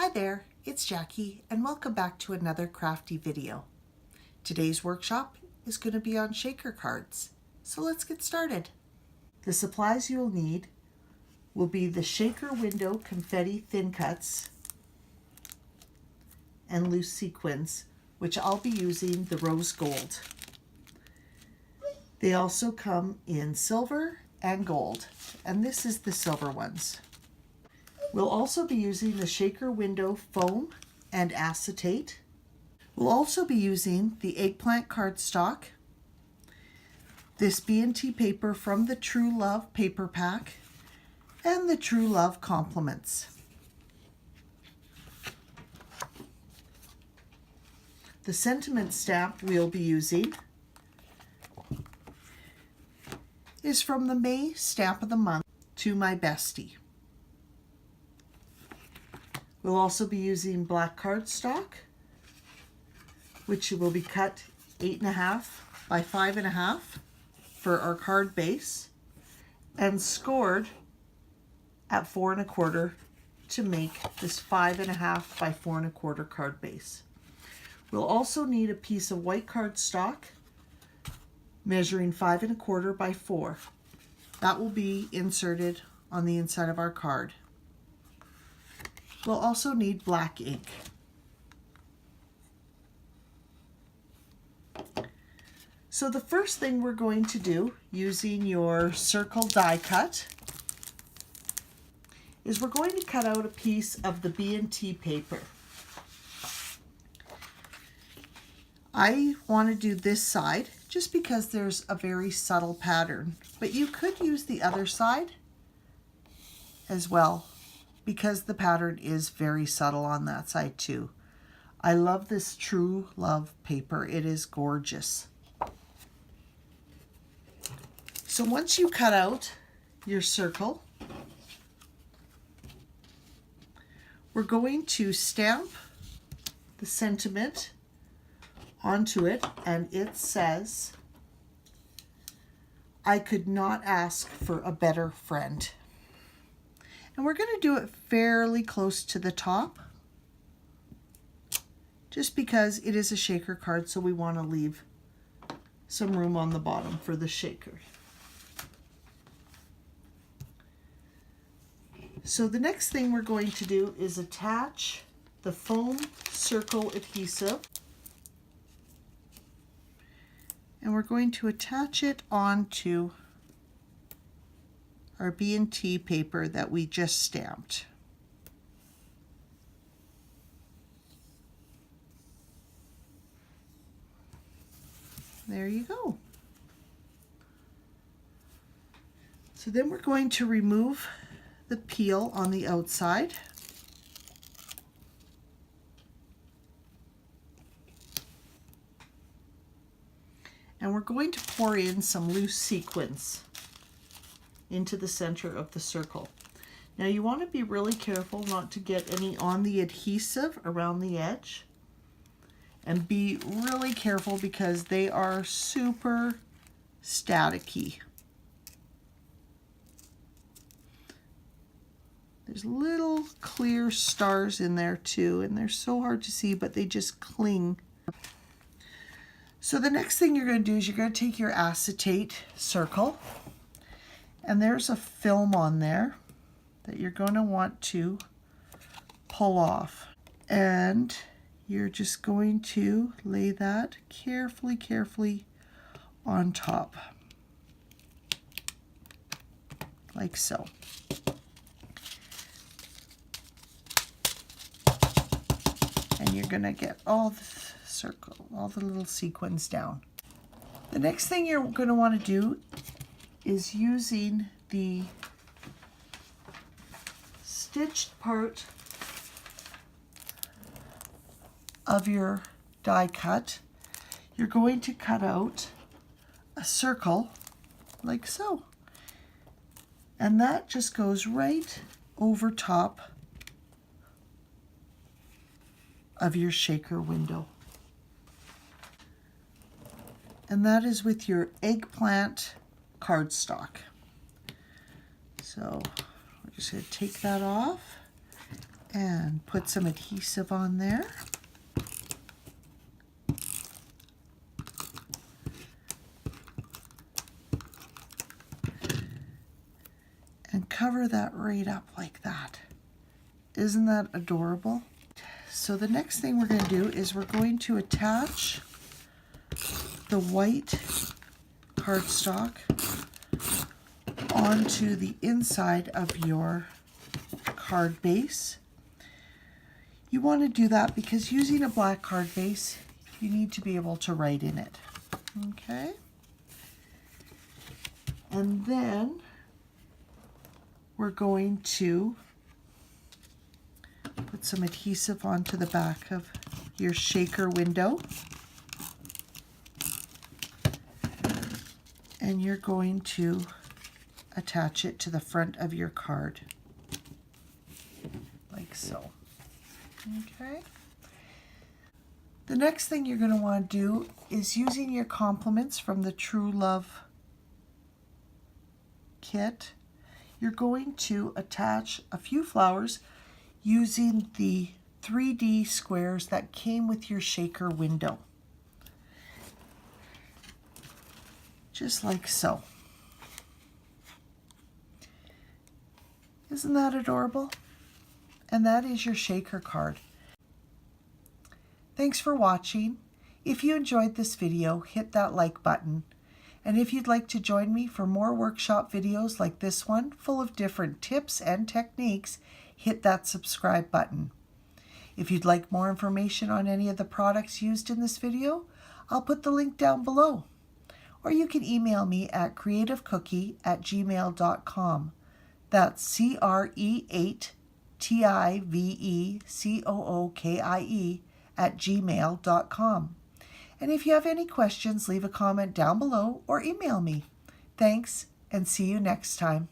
Hi there, it's Jackie and welcome back to another crafty video. Today's workshop is going to be on shaker cards, so let's get started. The supplies you'll need will be the shaker window confetti thin cuts and loose sequins, which I'll be using the rose gold. They also come in silver and gold, and this is the silver ones. We'll also be using the shaker window foam and acetate. We'll also be using the eggplant cardstock, this B&T paper from the True Love paper pack, and the True Love compliments. The sentiment stamp we'll be using is from the May Stamp of the Month, To My Bestie. We'll also be using black cardstock, which will be cut 8.5 by 5.5 for our card base, and scored at 4.25 to make this 5.5 by 4.25 card base. We'll also need a piece of white cardstock measuring 5.25 by 4. That will be inserted on the inside of our card. We'll also need black ink. So the first thing we're going to do using your circle die cut is we're going to cut out a piece of the B&T paper. I want to do this side just because there's a very subtle pattern, but you could use the other side as well, because the pattern is very subtle on that side too. I love this True Love paper. It is gorgeous. So once you cut out your circle, we're going to stamp the sentiment onto it, and it says, "I could not ask for a better friend." And we're going to do it fairly close to the top, just because it is a shaker card, so we want to leave some room on the bottom for the shaker. So the next thing we're going to do is attach the foam circle adhesive, and we're going to attach it onto our B&T paper that we just stamped. There you go. So then we're going to remove the peel on the outside. And we're going to pour in some loose sequins into the center of the circle. Now you want to be really careful not to get any on the adhesive around the edge, and be really careful because they are super staticky. There's little clear stars in there too, and they're so hard to see, but they just cling. So the next thing you're going to do is you're going to take your acetate circle, and there's a film on there that you're going to want to pull off. And you're just going to lay that carefully on top, like so. And you're going to get all the circle, all the little sequins down. The next thing you're going to want to do is using the stitched part of your die cut, you're going to cut out a circle like so. And that just goes right over top of your shaker window. And that is with your eggplant cardstock. So we're just going to take that off and put some adhesive on there. And cover that right up like that. Isn't that adorable? So the next thing we're going to do is we're going to attach the white cardstock onto the inside of your card base. You want to do that because using a black card base, you need to be able to write in it. Okay? And then we're going to put some adhesive onto the back of your shaker window. And you're going to attach it to the front of your card, like so. Okay. The next thing you're going to want to do is using your compliments from the True Love kit. You're going to attach a few flowers using the 3D squares that came with your shaker window. Just like so. Isn't that adorable? And that is your shaker card. Thanks for watching. If you enjoyed this video, hit that like button. And if you'd like to join me for more workshop videos like this one, full of different tips and techniques, hit that subscribe button. If you'd like more information on any of the products used in this video, I'll put the link down below. Or you can email me at creativecookie@gmail.com. That's creativecookie@gmail.com. And if you have any questions, leave a comment down below or email me. Thanks, and see you next time.